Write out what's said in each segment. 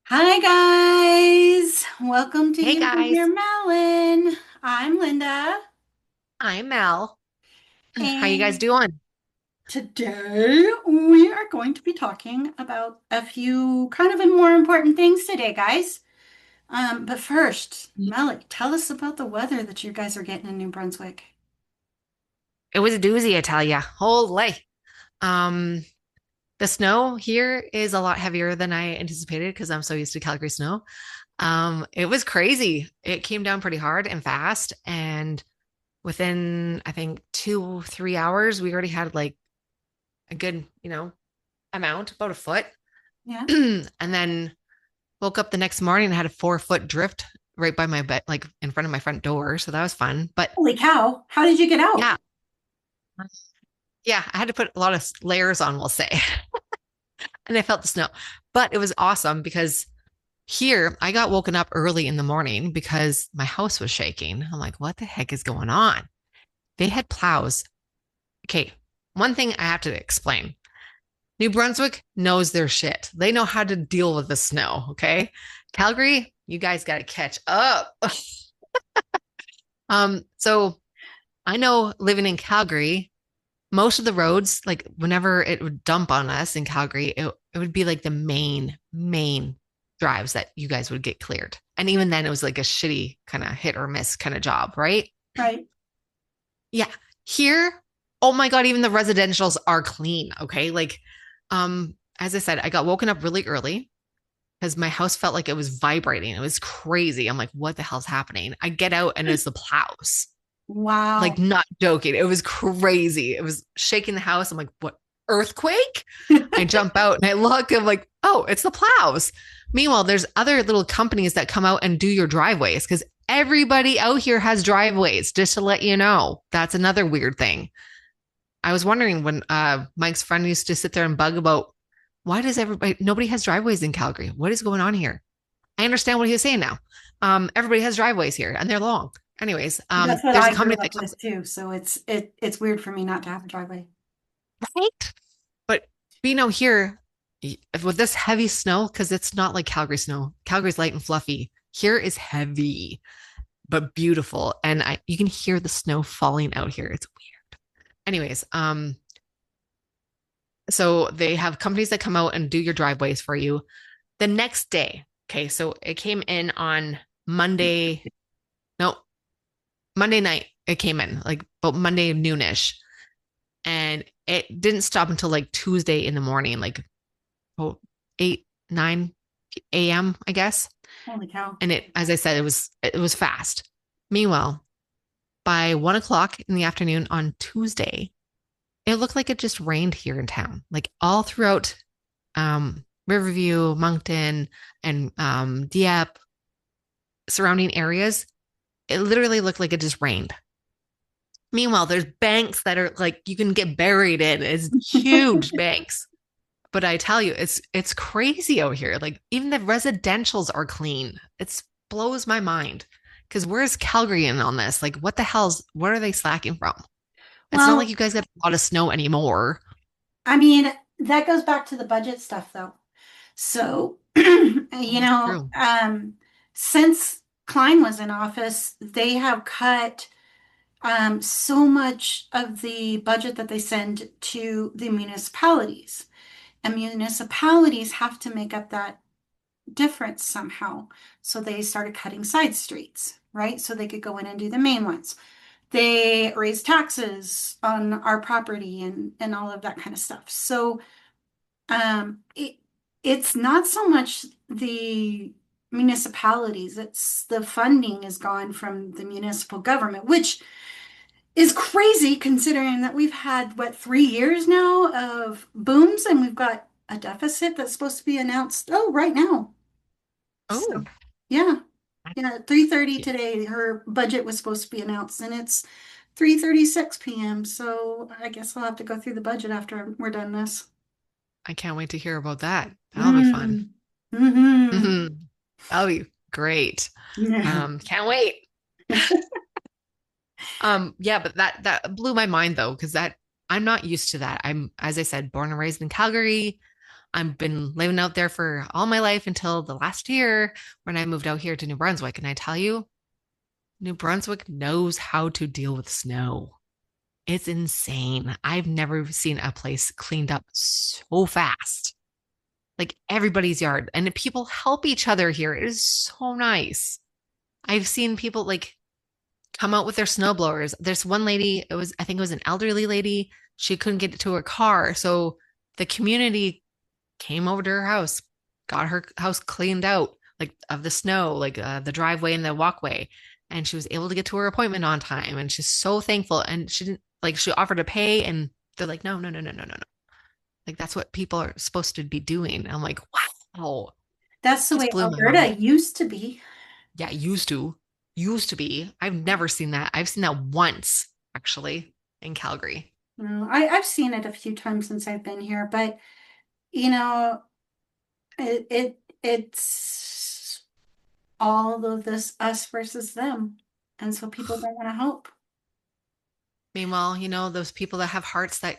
Hi guys, welcome to Hey You Live guys, Near Melon. I'm Linda, I'm Mel. How you guys and doing? today we are going to be talking about a few kind of more important things today, guys. But first, Melly, tell us about the weather that you guys are getting in New Brunswick. It was a doozy, I tell ya. Holy. Um, the snow here is a lot heavier than I anticipated because I'm so used to Calgary snow. It was crazy. It came down pretty hard and fast, and within I think 2, 3 hours, we already had like a good, amount, about a foot. Yeah. And then woke up the next morning and had a 4 foot drift right by my bed, like in front of my front door. So that was fun. But Holy cow, how did you get out? yeah, yeah, I had to put a lot of layers on, we'll say, and I felt the snow. But it was awesome because here I got woken up early in the morning because my house was shaking. I'm like, what the heck is going on? They had plows. Okay, one thing I have to explain. New Brunswick knows their shit. They know how to deal with the snow, okay? Calgary, you guys got to catch up. So I know living in Calgary, most of the roads, like whenever it would dump on us in Calgary, it would be like the main drives that you guys would get cleared. And even then, it was like a shitty kind of hit or miss kind of job, right? Right. Yeah. Here, oh my God, even the residentials are clean. Okay. Like, as I said, I got woken up really early because my house felt like it was vibrating. It was crazy. I'm like, what the hell's happening? I get out and it's the plows. Like, Wow. not joking. It was crazy. It was shaking the house. I'm like, what? Earthquake? I jump out and I look. I'm like, oh, it's the plows. Meanwhile, there's other little companies that come out and do your driveways because everybody out here has driveways, just to let you know. That's another weird thing. I was wondering when Mike's friend used to sit there and bug about why does nobody has driveways in Calgary? What is going on here? I understand what he was saying now. Everybody has driveways here and they're long. Anyways, That's what there's a I grew company up that comes, with too, so it's weird for me not to have a driveway. right? But we know here with this heavy snow, because it's not like Calgary snow. Calgary's light and fluffy. Here is heavy but beautiful, and you can hear the snow falling out here. It's weird. Anyways, so they have companies that come out and do your driveways for you the next day. Okay, so it came in on Monday. No, Monday night. It came in like about Monday noonish, and it didn't stop until like Tuesday in the morning, like oh, 8, 9 a.m., I guess. Holy cow. And as I said, it was fast. Meanwhile, by 1 o'clock in the afternoon on Tuesday, it looked like it just rained here in town, like all throughout Riverview, Moncton, and Dieppe, surrounding areas. It literally looked like it just rained. Meanwhile, there's banks that are like you can get buried in. It's huge banks. But I tell you, it's crazy out here. Like even the residentials are clean. It blows my mind. Because where's Calgary in on this? Like what are they slacking from? It's not like Well, you guys get a lot of snow anymore. I mean, that goes back to the budget stuff though. So, Oh, that's true. since Klein was in office, they have cut so much of the budget that they send to the municipalities. And municipalities have to make up that difference somehow. So they started cutting side streets, right? So they could go in and do the main ones. They raise taxes on our property and all of that kind of stuff. So um, it, it's not so much the municipalities, it's the funding is gone from the municipal government, which is crazy considering that we've had, what, 3 years now of booms and we've got a deficit that's supposed to be announced, oh, right now. So, Oh, yeah. Yeah, 3:30 yeah. today, her budget was supposed to be announced, and it's 3:36 p.m. So I guess I'll have to go through the budget after we're done this. I can't wait to hear about that. That'll be fun. Mm. Mm-hmm. Hmm. That'll be great. Yeah. Can't wait. Yeah, but that blew my mind though, because that I'm not used to that. I'm, as I said, born and raised in Calgary. I've been living out there for all my life until the last year when I moved out here to New Brunswick. And I tell you, New Brunswick knows how to deal with snow. It's insane. I've never seen a place cleaned up so fast. Like everybody's yard, and people help each other here. It is so nice. I've seen people like come out with their snow blowers. There's one lady, I think it was an elderly lady. She couldn't get to her car. So the community came over to her house, got her house cleaned out, like of the snow, like the driveway and the walkway. And she was able to get to her appointment on time. And she's so thankful. And she didn't like, she offered to pay. And they're like, no, no, no, no, no, no, no. Like that's what people are supposed to be doing. I'm like, wow, That's the just way blew my mind. Alberta used to be. Yeah, used to be. I've never seen that. I've seen that once actually in Calgary. No, I've seen it a few times since I've been here, but you know, it's all of this us versus them. And so people don't want to help. Meanwhile, those people that have hearts that,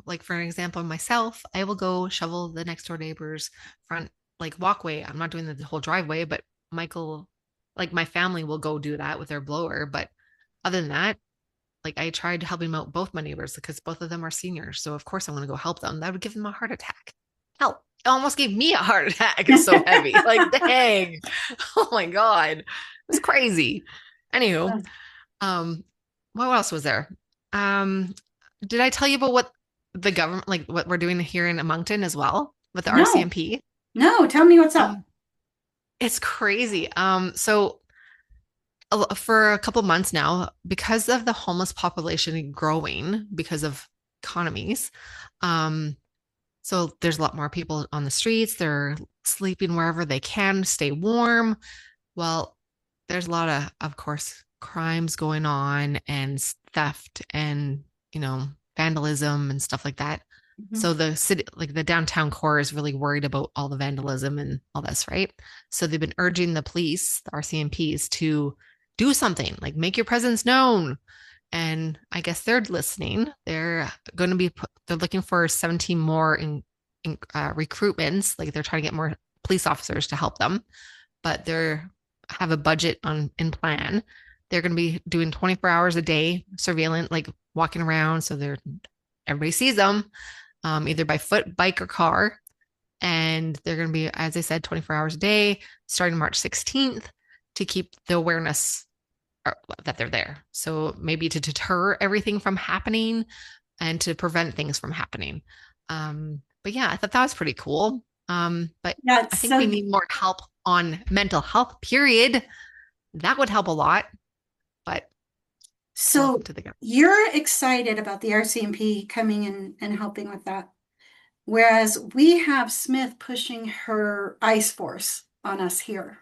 like for an example, myself, I will go shovel the next door neighbor's front like walkway. I'm not doing the whole driveway, but Michael, like my family will go do that with their blower. But other than that, like I tried helping out both my neighbors because both of them are seniors. So of course I want to go help them. That would give them a heart attack. Hell, it almost gave me a heart attack. It's so heavy. Like, dang. Oh my God. It's crazy. Anywho, um, what else was there? Um, did I tell you about what the government, like what we're doing here in Moncton as well with the No, RCMP? no, tell me what's up. Um, it's crazy. So for a couple months now, because of the homeless population growing because of economies, um, so there's a lot more people on the streets. They're sleeping wherever they can, stay warm. Well, there's a lot of course, crimes going on and theft and, vandalism and stuff like that. Mhm. So the city, like the downtown core is really worried about all the vandalism and all this, right? So they've been urging the police, the RCMPs, to do something, like make your presence known. And I guess they're listening. They're going to be, they're looking for 17 more in recruitments. Like they're trying to get more police officers to help them, but they're have a budget in plan. They're going to be doing 24 hours a day surveillance, like walking around. So everybody sees them, either by foot, bike, or car. And they're going to be, as I said, 24 hours a day, starting March 16th to keep the awareness that they're there. So maybe to deter everything from happening and to prevent things from happening. But yeah, I thought that was pretty cool. But Yeah, I think we so need more help on mental health, period. That would help a lot, but so welcome to the government. you're excited about the RCMP coming in and helping with that. Whereas we have Smith pushing her ice force on us here.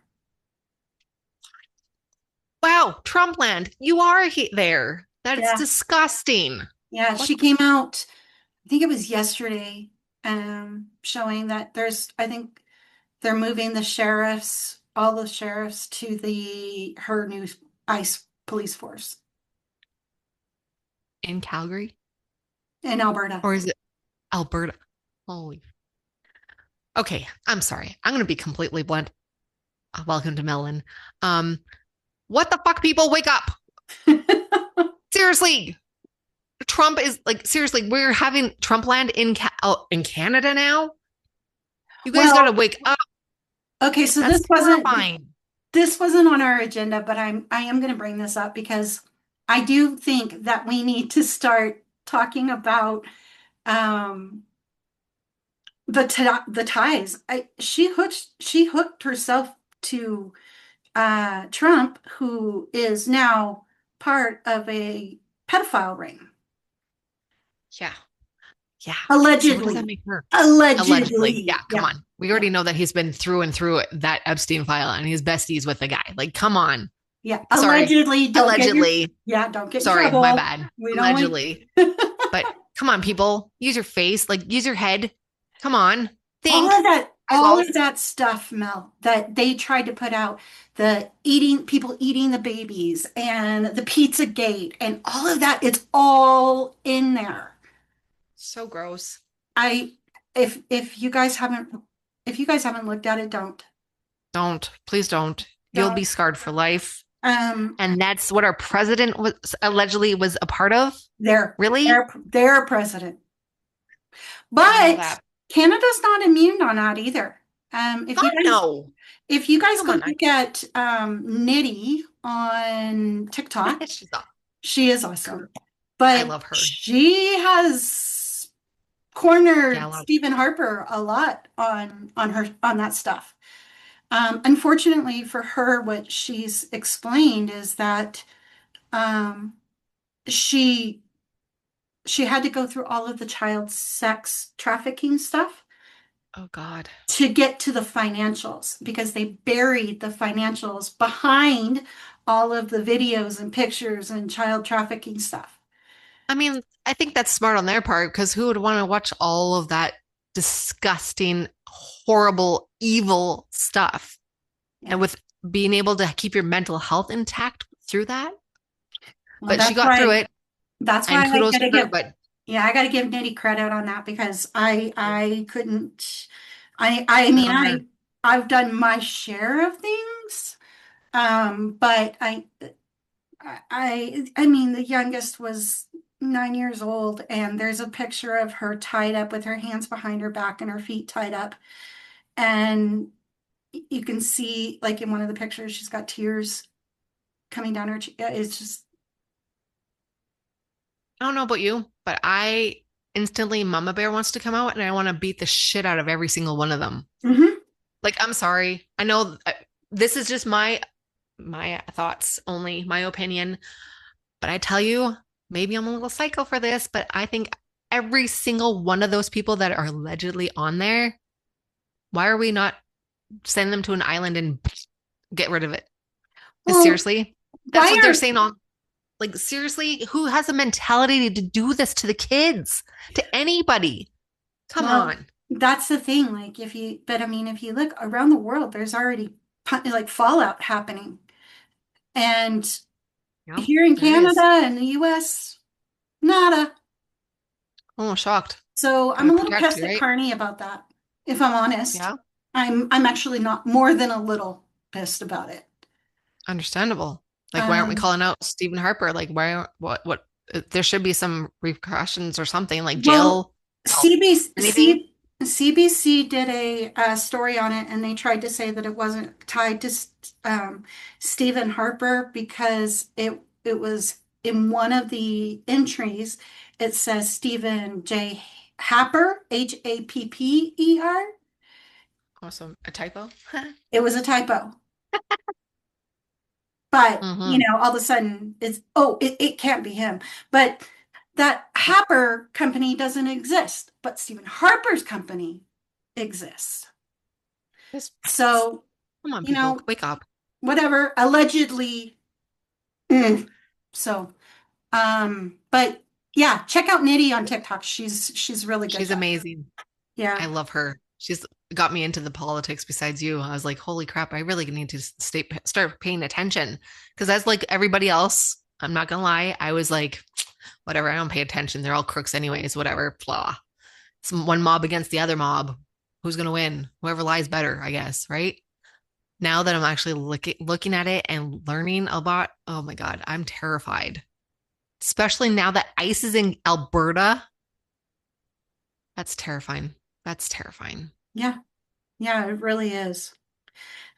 Wow, Trumpland, you are there. That's Yeah. disgusting. Yeah, What she came out, I think it was yesterday, showing that I think they're moving all the sheriffs to her new ICE police force in Calgary? in Alberta. Or is it Alberta? Holy. Okay, I'm sorry. I'm going to be completely blunt. Welcome to MelLin. Um, what the fuck, people? Wake up. Seriously. Trump is like, seriously, we're having Trumpland in Canada now. You guys got to Well, wake up. okay, so That's terrifying. this wasn't on our agenda, but I am going to bring this up because I do think that we need to start talking about um the ties. She hooked herself to Trump, who is now part of a pedophile ring. Yeah. Yeah. So what does that Allegedly. make her? Allegedly. Yeah. Allegedly. Come Yeah. on. We Yeah. already know that he's been through and through that Epstein file and he's besties with the guy. Like, come on. Yeah. Sorry. Allegedly. Allegedly. Don't get in Sorry. My trouble. bad. We don't want Allegedly. But come on, people. Use your face. Like, use your head. Come on. all Think. of that, all Eyeballs. of that stuff, Mel, that they tried to put out, people eating the babies and the pizza gate and all of that, it's all in there. So gross. I if you guys haven't, if you guys haven't looked at it, Don't, please don't. You'll be don't. scarred for life. Um, And that's what our president was allegedly was a part of. their Really? their president. I didn't know But that. Canada's not immune on that either. God, no. If you guys Come go on. look at Nitty on TikTok, She's a she is girl. awesome. I But love her. she has Yeah, cornered love. Stephen Harper a lot on her on that stuff. Unfortunately for her, what she's explained is that um, she she had to go through all of the child sex trafficking stuff Oh God. to get to the financials because they buried the financials behind all of the videos and pictures and child trafficking stuff. I mean, I think that's smart on their part because who would want to watch all of that disgusting, horrible, evil stuff? And Yeah. with being able to keep your mental health intact through that. Well, But she got through it, that's why and I kudos to gotta her. give, But yeah, I gotta give Nitty credit on that because I couldn't, I good mean, on her. I've done my share of things. But I mean, the youngest was 9 years old, and there's a picture of her tied up with her hands behind her back and her feet tied up. And you can see, like in one of the pictures, she's got tears coming down her cheek. It's just, I don't know about you, but I instantly Mama Bear wants to come out, and I want to beat the shit out of every single one of them. mhm. Like, I'm sorry. I know this is just my thoughts only, my opinion. But I tell you, maybe I'm a little psycho for this, but I think every single one of those people that are allegedly on there, why are we not sending them to an island and get rid of it? Well, Seriously? That's why what they're aren't, saying on like seriously, who has the mentality to do this to the kids? To anybody? Come well, on. that's the thing. Like, but I mean, if you look around the world, there's already like fallout happening. And Yeah, here in there is. Canada and the US, nada. Oh, shocked. So I'm Gotta a little protect pissed you, at right? Carney about that, if I'm honest. Yeah, I'm actually not more than a little pissed about it. understandable. Like, why aren't we Um, calling out Stephen Harper? Like, why, what, there should be some repercussions or something like well, jail, no, anything. CBC, CBC did a story on it, and they tried to say that it wasn't tied to Stephen Harper because it was in one of the entries. It says Stephen J. Happer, Happer. Awesome. A typo? It was a typo. But, Mm-hmm. all of a sudden it can't be him. But that Happer company doesn't exist, but Stephen Harper's company exists. Just So, come on, you people, know, wake up. whatever, allegedly. mm. So, but yeah, check out Nitty on TikTok. She's really good She's at that. amazing. Yeah. I love her. She's got me into the politics besides you. I was like, holy crap, I really need to start paying attention. Because as like everybody else, I'm not gonna lie, I was like, whatever, I don't pay attention. They're all crooks anyways, whatever, blah. It's one mob against the other mob. Who's gonna win? Whoever lies better, I guess, right? Now that I'm actually looking at it and learning about, oh my God, I'm terrified. Especially now that ice is in Alberta. That's terrifying. That's terrifying. Yeah. Yeah, it really is.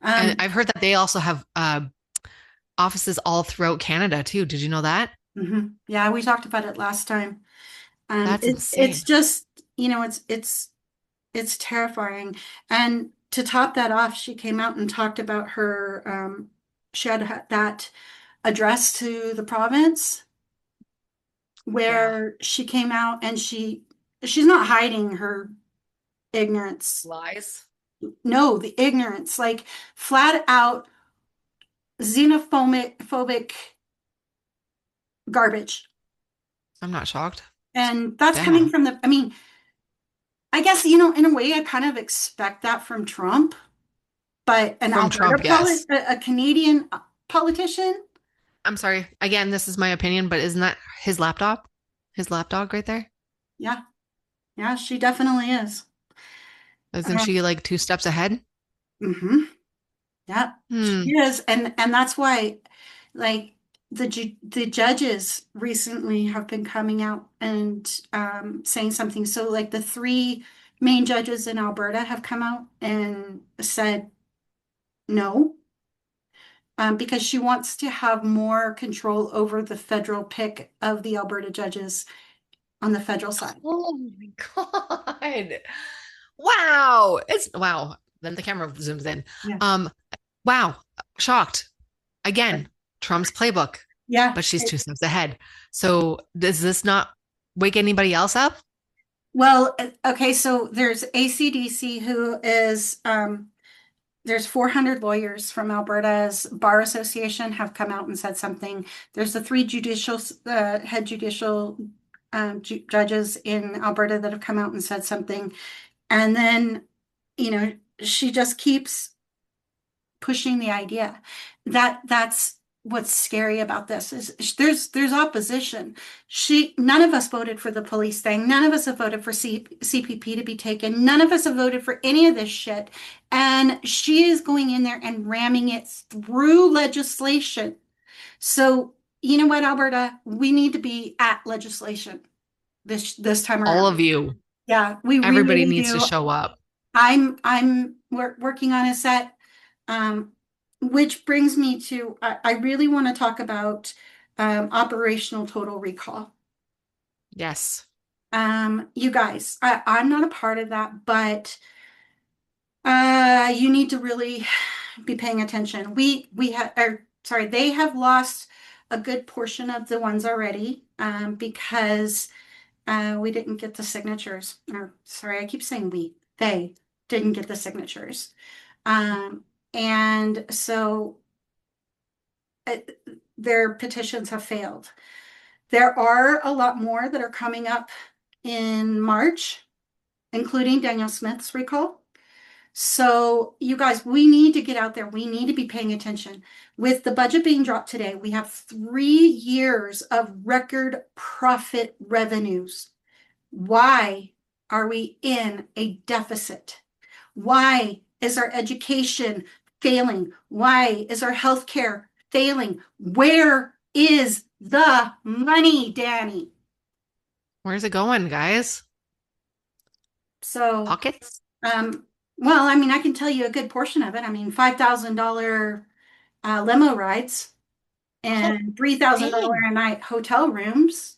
And Um, I've heard that they also have offices all throughout Canada too. Did you know that? yeah, we talked about it last time. That's It's insane. just, it's terrifying. And to top that off, she came out and talked about her, she had that address to the province Yeah. where she came out and she's not hiding her ignorance. Lies. No, the ignorance, like flat out phobic garbage. I'm not shocked. And that's coming Damn. from I mean, I guess, in a way, I kind of expect that from Trump, but an From Trump, yes. A Canadian politician, I'm sorry. Again, this is my opinion, but isn't that his laptop? His lapdog right there? yeah, yeah, she definitely is. Isn't she like two steps ahead? hmm Yeah, she Hmm. is, and that's why, like the judges recently have been coming out and saying something. So, like the three main judges in Alberta have come out and said no, because she wants to have more control over the federal pick of the Alberta judges on the federal side. Oh my God. Wow. It's wow. Then the camera zooms in. Yeah, Um, wow. Shocked. Again, Trump's playbook, yeah. but she's two steps ahead. So does this not wake anybody else up? Well, okay, so there's ACDC who is there's 400 lawyers from Alberta's Bar Association have come out and said something. There's the three judicial head judicial judges in Alberta that have come out and said something. And then, you know, she just keeps pushing the idea. That's what's scary about this is there's opposition. None of us voted for the police thing. None of us have voted for CPP to be taken. None of us have voted for any of this shit. And she is going in there and ramming it through legislation. So, you know what, Alberta? We need to be at legislation this time All around. of you, Yeah, we everybody really needs to do. show up. We're working on a set, um, which brings me to I really want to talk about operational total recall. Yes. You guys, I'm not a part of that, but you need to really be paying attention. We have, or sorry, they have lost a good portion of the ones already because we didn't get the signatures. Or sorry, I keep saying we. They didn't get the signatures. Um, and so uh, their petitions have failed. There are a lot more that are coming up in March, including Daniel Smith's recall. So, you guys, we need to get out there. We need to be paying attention. With the budget being dropped today, we have 3 years of record profit revenues. Why are we in a deficit? Why is our education failing? Why is our healthcare failing? Where is the money, Danny? Where's it going, guys? So, Pockets? um, well, I mean, I can tell you a good portion of it. I mean, $5,000 limo rides Oh, and $3,000 dang. a night hotel rooms.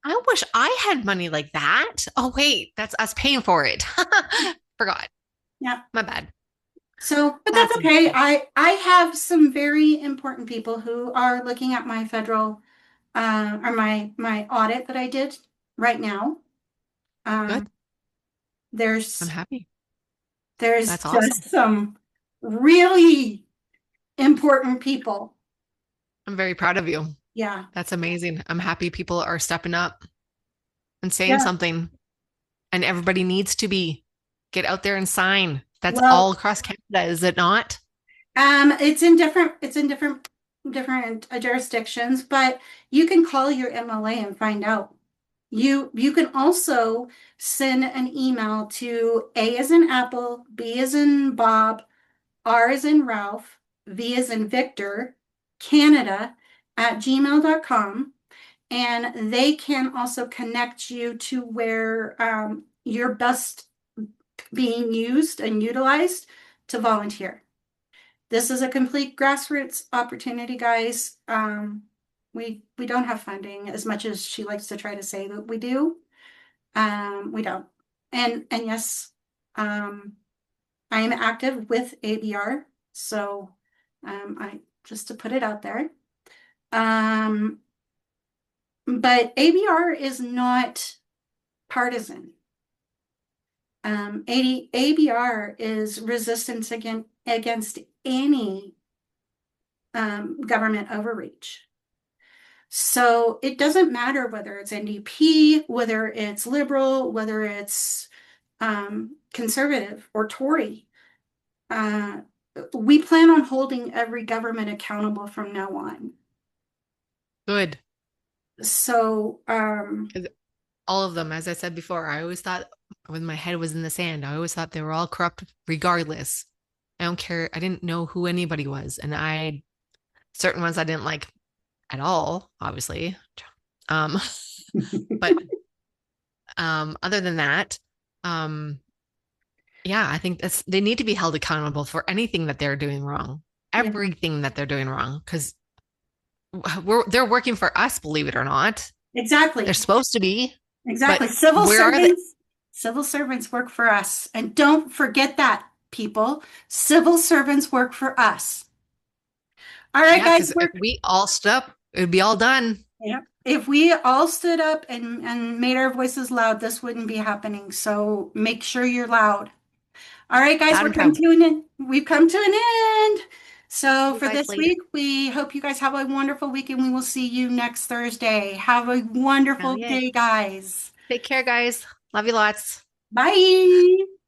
I wish I had money like that. Oh, wait, that's us paying for it. Forgot. Yeah. My bad. So, but that's That's okay. amazing. I have some very important people who are looking at my federal or my audit that I did right now. Good. Um, I'm there's happy. there's That's awesome. just some really important people. I'm very proud of you. Yeah. That's amazing. I'm happy people are stepping up and saying Yeah. something, and everybody needs to be. Get out there and sign. That's all Well, across Canada, is it not? it's in different jurisdictions, but you can call your MLA and find out. You can also send an email to A as in Apple, B as in Bob, R as in Ralph, V as in Victor, Canada at gmail.com. And they can also connect you to where you're best being used and utilized to volunteer. This is a complete grassroots opportunity, guys. We don't have funding as much as she likes to try to say that we do. We don't. And yes, um, I am active with ABR, so I just to put it out there. Um, but ABR is not partisan. ABR is resistance against any government overreach. So it doesn't matter whether it's NDP, whether it's liberal, whether it's conservative or Tory. Uh, we plan on holding every government accountable from now on. Good. So, all of them. As I said before, I always thought when my head was in the sand, I always thought they were all corrupt regardless. I don't care. I didn't know who anybody was. And certain ones I didn't like at all, obviously. Um, but other than that, um, yeah, I think they need to be held accountable for anything that they're doing wrong, Yeah, everything that they're doing wrong, because they're working for us, believe it or not. They're exactly. supposed to be, but Exactly. Civil where are they? servants, civil servants work for us. And don't forget that, people. Civil servants work for us. All right, Yeah, guys, because if we all stood up, it would be all done. yeah. If we all stood up and made our voices loud, this wouldn't be happening. So make sure you're loud. All right, guys, Loud and proud. we've come to an end. So See you for guys this later. week, we hope you guys have a wonderful week and we will see you next Thursday. Have a wonderful Hell yeah. day, guys. Take care, guys. Love you lots. Bye.